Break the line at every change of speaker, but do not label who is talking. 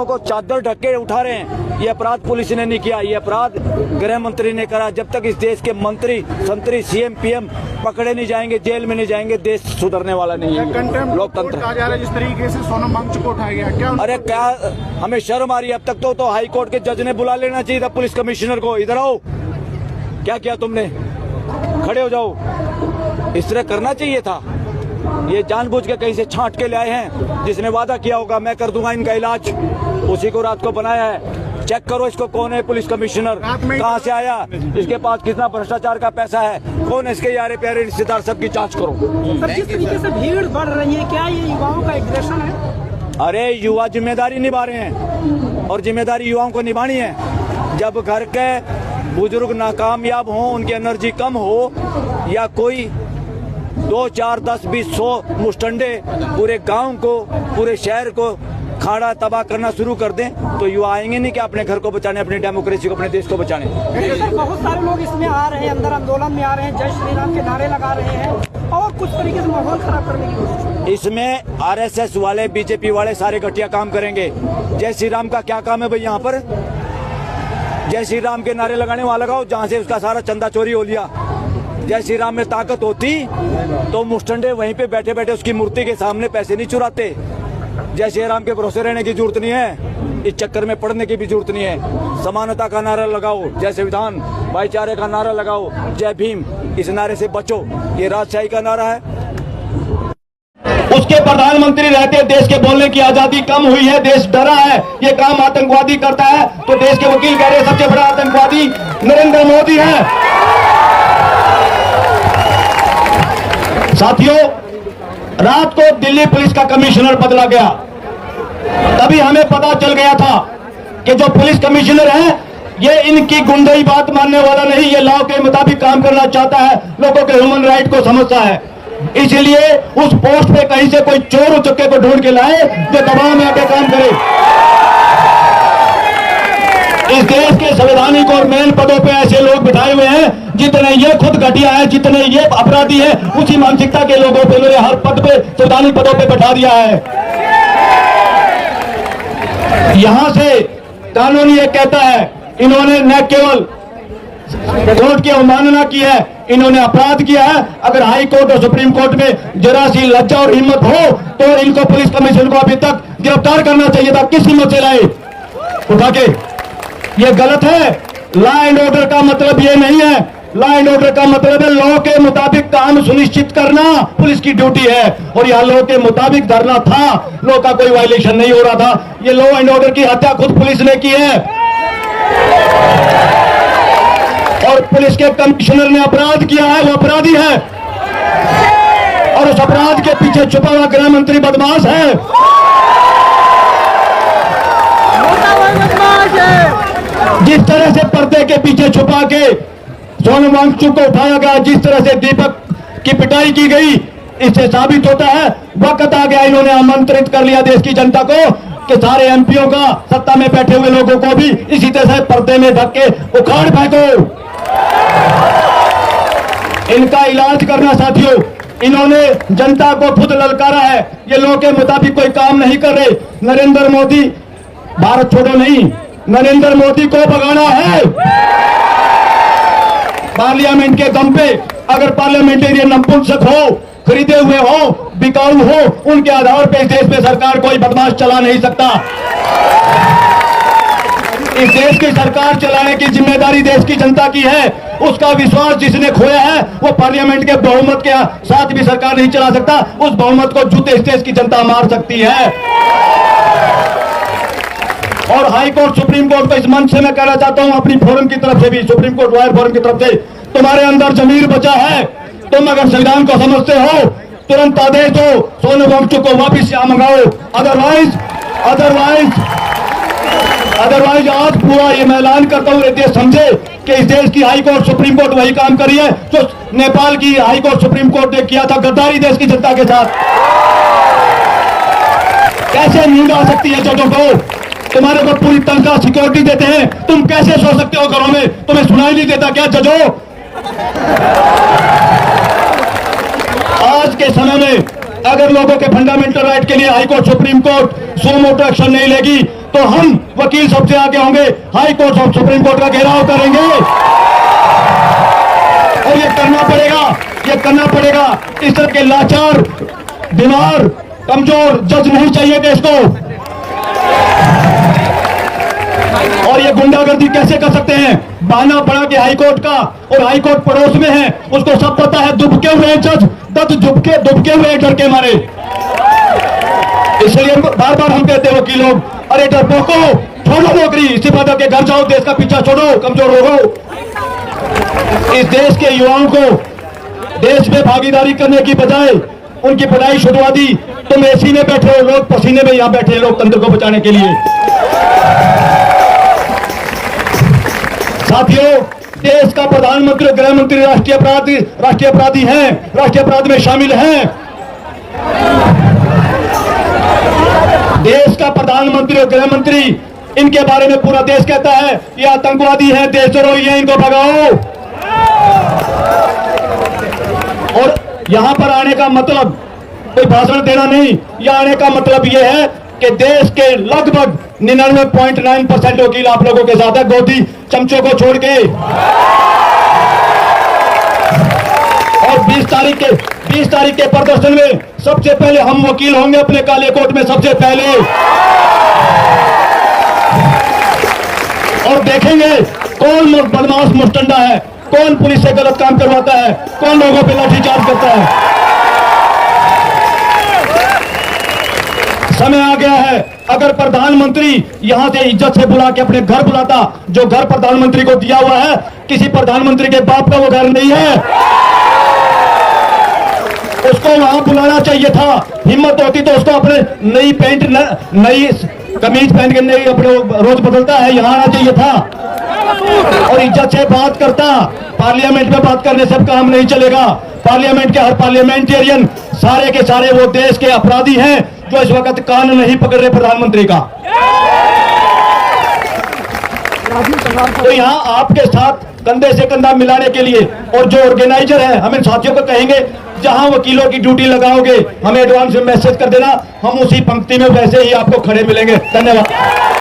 को चादर ढक के उठा रहे हैं। ये अपराध पुलिस ने नहीं किया, ये अपराध गृह मंत्री ने करा। जब तक इस देश के मंत्री संतरी सीएम पीएम पकड़े नहीं जाएंगे, जेल में नहीं जाएंगे, देश सुधरने वाला नहीं है। लोकतंत्र
कार्यालय जिस तरीके से सोनम वांगचुक को उठाया गया, क्या
अरे क्या हमें शर्म आ रही है? अब तक तो हाई कोर्ट के जज ने बुला लेना चाहिए था पुलिस कमिश्नर को, इधर आओ, क्या किया तुमने, खड़े हो जाओ। इस तरह करना चाहिए था। ये जानबूझ के कहीं से छांट के ले आए हैं। जिसने वादा किया होगा मैं कर दूंगा इनका इलाज, उसी को रात को बनाया है। चेक करो इसको, कौन है पुलिस कमिश्नर, कहां से आया, इसके पास कितना भ्रष्टाचार का पैसा है, कौन है इसके यारे प्यारे रिश्तेदार, सबकी जांच करो।
सर, जिस तरीके से भीड़ बढ़ रही है, क्या ये युवाओं का एग्रेशन है?
अरे युवा जिम्मेदारी निभा रहे हैं और जिम्मेदारी युवाओं को निभानी है। जब घर के बुजुर्ग नाकामयाब हों, उनकी एनर्जी कम हो, या कोई 2, 4, 10, 20, 100 मुस्टंडे पूरे गांव को, पूरे शहर को खाड़ा तबाह करना शुरू कर दें, तो युवा आएंगे नहीं कि अपने घर को बचाने, अपनी डेमोक्रेसी को, अपने देश को बचाने।
सर, बहुत सारे लोग इसमें आ रहे हैं, अंदर आंदोलन में आ रहे हैं, जय श्री राम के नारे लगा रहे हैं और कुछ तरीके से माहौल खराब करने की कोशिश।
इसमें आरएसएस वाले, बीजेपी वाले सारे घटिया काम करेंगे। जय श्री राम का क्या काम है भाई? यहाँ पर जय श्री राम के नारे लगाने वहां लगाओ जहाँ से उसका सारा चंदा चोरी हो लिया। जय श्री राम में ताकत होती तो मुस्टंडे वहीं पे बैठे बैठे उसकी मूर्ति के सामने पैसे नहीं चुराते। जय श्री राम के भरोसे रहने की जरूरत नहीं है, इस चक्कर में पड़ने की भी जरूरत नहीं है। समानता का नारा लगाओ, जय संविधान, भाईचारे का नारा लगाओ, जय भीम, इस नारे से बचो। ये राजशाही का नारा है। उसके प्रधानमंत्री रहते देश के बोलने की आजादी कम हुई है, देश डरा है, ये काम आतंकवादी करता है। तो देश के वकील कह रहे हैं सबसे बड़ा आतंकवादी नरेंद्र मोदी है। साथियों, रात को दिल्ली पुलिस का कमिश्नर बदला गया, तभी हमें पता चल गया था कि जो पुलिस कमिश्नर है ये इनकी गुंडई बात मानने वाला नहीं, ये लॉ के मुताबिक काम करना चाहता है, लोगों के ह्यूमन राइट को समझता है। इसलिए उस पोस्ट पे कहीं से कोई चोर उचक्के को ढूंढ के लाए जो दबाव में आके काम करे। इस देश के संवैधानिक और मेन पदों पे ऐसे लोग बिठाए हुए हैं, जितने ये खुद घटिया है, जितने ये अपराधी है, उसी मानसिकता के लोगों पे इन्होंने हर पद पे, संवैधानिक पदों पे बैठा दिया है। यहां से कानून ये कहता है, इन्होंने न केवल कोर्ट की अवमानना की है, इन्होंने अपराध किया है। अगर हाई कोर्ट और सुप्रीम कोर्ट में जरा सी लज्जा और हिम्मत हो तो इनको पुलिस कमिश्नर को अभी तक गिरफ्तार करना चाहिए था। किस हिम्मत से लाए उठा के? ये गलत है। लॉ एंड ऑर्डर का मतलब ये नहीं है। लॉ एंड ऑर्डर का मतलब है लॉ के मुताबिक काम सुनिश्चित करना पुलिस की ड्यूटी है। और यह लॉ के मुताबिक धरना था, लॉ का कोई वायलेशन नहीं हो रहा था। ये लॉ एंड ऑर्डर की हत्या खुद पुलिस ने की है और पुलिस के कमिश्नर ने अपराध किया है, वो अपराधी है और उस अपराध के पीछे छुपा हुआ गृह मंत्री बदमाश है। जिस तरह से पर्दे के पीछे छुपा के सोनम वांगचुक को उठाया गया, जिस तरह से दीपक की पिटाई की गई, इससे साबित होता है वक्त आ गया, इन्होंने आमंत्रित कर लिया देश की जनता को कि सारे एमपीओ का, सत्ता में बैठे हुए लोगों को भी इसी तरह से पर्दे में ढक के उखाड़ फेंको। इनका इलाज करना साथियों, इन्होंने जनता को खुद ललकारा है, ये लोगों के मुताबिक कोई काम नहीं कर रहे। नरेंद्र मोदी, भारत छोड़ो नहीं, नरेंद्र मोदी को भगाना है पार्लियामेंट के दम पे। अगर पार्लियामेंटेरियन नपुंसक हो, खरीदे हुए हो, बिकाऊ हो, उनके आधार पे इस देश में सरकार कोई बदमाश चला नहीं सकता। इस देश की सरकार चलाने की जिम्मेदारी देश की जनता की है। उसका विश्वास जिसने खोया है वो पार्लियामेंट के बहुमत के साथ भी सरकार नहीं चला सकता। उस बहुमत को जूते इस देश की जनता मार सकती है। और हाई कोर्ट, सुप्रीम कोर्ट को इस मंच से मैं कहना चाहता हूं, अपनी फोरम की तरफ से भी, सुप्रीम कोर्ट लॉयर फोरम की तरफ से, तुम्हारे अंदर जमीर बचा है, तुम अगर संविधान को समझते हो तुरंत आदेश दो, सोनम वांगचुक को वापिस यहाँ मंगाओ। अदरवाइज आज पूरा ये मैं ऐलान करता हूँ, देश समझे कि इस देश की हाई कोर्ट, सुप्रीम कोर्ट वही काम करी है जो नेपाल की हाई कोर्ट, सुप्रीम कोर्ट ने किया था, गद्दारी देश की जनता के साथ। कैसे नींद आ सकती है जजों को? तुम्हारे को पूरी तनख्वाह सिक्योरिटी देते हैं, तुम कैसे सो सकते हो घरों में? तुम्हें सुनाई नहीं देता क्या जजों? आज के समय में अगर लोगों के फंडामेंटल राइट के लिए high court, supreme court so मोटो एक्शन नहीं लेगी तो हम वकील सबसे आगे होंगे, हाई कोर्ट और सुप्रीम कोर्ट का घेराव करेंगे। और ये करना पड़ेगा। इस तरह के लाचार, बीमार, कमजोर जज नहीं चाहिए देश को। और ये गुंडागर्दी कैसे कर सकते हैं? बहाना बना के हाई कोर्ट का, और हाई कोर्ट पड़ोस में है, उसको सब पता है। दुबके हुए जज, दुबके हुए डर के मारे। इसलिए बार बार हम कहते हैं वकील लोग, अरे डरपोको, छोड़ो नौकरी, इस्तीफा के घर जाओ, देश का पीछा छोड़ो, कमजोर हो। इस देश के युवाओं को देश में भागीदारी करने की बजाय उनकी पढ़ाई छुड़वा दी। तुम एसी में बैठे हो, लोग पसीने में यहां बैठे हैं लोकतंत्र को बचाने के लिए। साथियों, देश का प्रधानमंत्री, गृह मंत्री राष्ट्रीय अपराधी हैं, राष्ट्रीय अपराध में शामिल हैं। देश का प्रधानमंत्री और गृह मंत्री, इनके बारे में पूरा देश कहता है ये आतंकवादी हैं, देशद्रोही हैं, इनको भगाओ। और यहां पर आने का मतलब कोई भाषण देना नहीं, यहां आने का मतलब यह है कि देश के लगभग 99.9% वकील आप लोगों के साथ है, गोदी चमचों को छोड़ के। और 20 तारीख के प्रदर्शन में सबसे पहले हम वकील होंगे अपने काले कोट में, सबसे पहले। और देखेंगे कौन बदमाश मुस्टंडा है, कौन पुलिस से गलत काम करवाता है, कौन लोगों पे लाठीचार्ज करता है। समय आ गया है, अगर प्रधानमंत्री यहां से इज्जत से बुला के अपने घर बुलाता, जो घर प्रधानमंत्री को दिया हुआ है, किसी प्रधानमंत्री के बाप का वो घर नहीं है, उसको वहां बुलाना चाहिए था। हिम्मत होती तो उसको अपने नई पैंट, नई कमीज पहन के नई अपने रोज बदलता है, यहां आना चाहिए था और इज्जत से बात करता। पार्लियामेंट में बात करने से काम नहीं चलेगा। पार्लियामेंट के हर पार्लियामेंटेरियन सारे के सारे वो देश के अपराधी हैं जो इस वक्त कान नहीं पकड़ रहे प्रधानमंत्री का। तो यहां आपके साथ कंधे से कंधा मिलाने के लिए, और जो ऑर्गेनाइजर है, हम इन साथियों को कहेंगे जहां वकीलों की ड्यूटी लगाओगे हमें एडवांस में मैसेज कर देना, हम उसी पंक्ति में वैसे ही आपको खड़े मिलेंगे। धन्यवाद।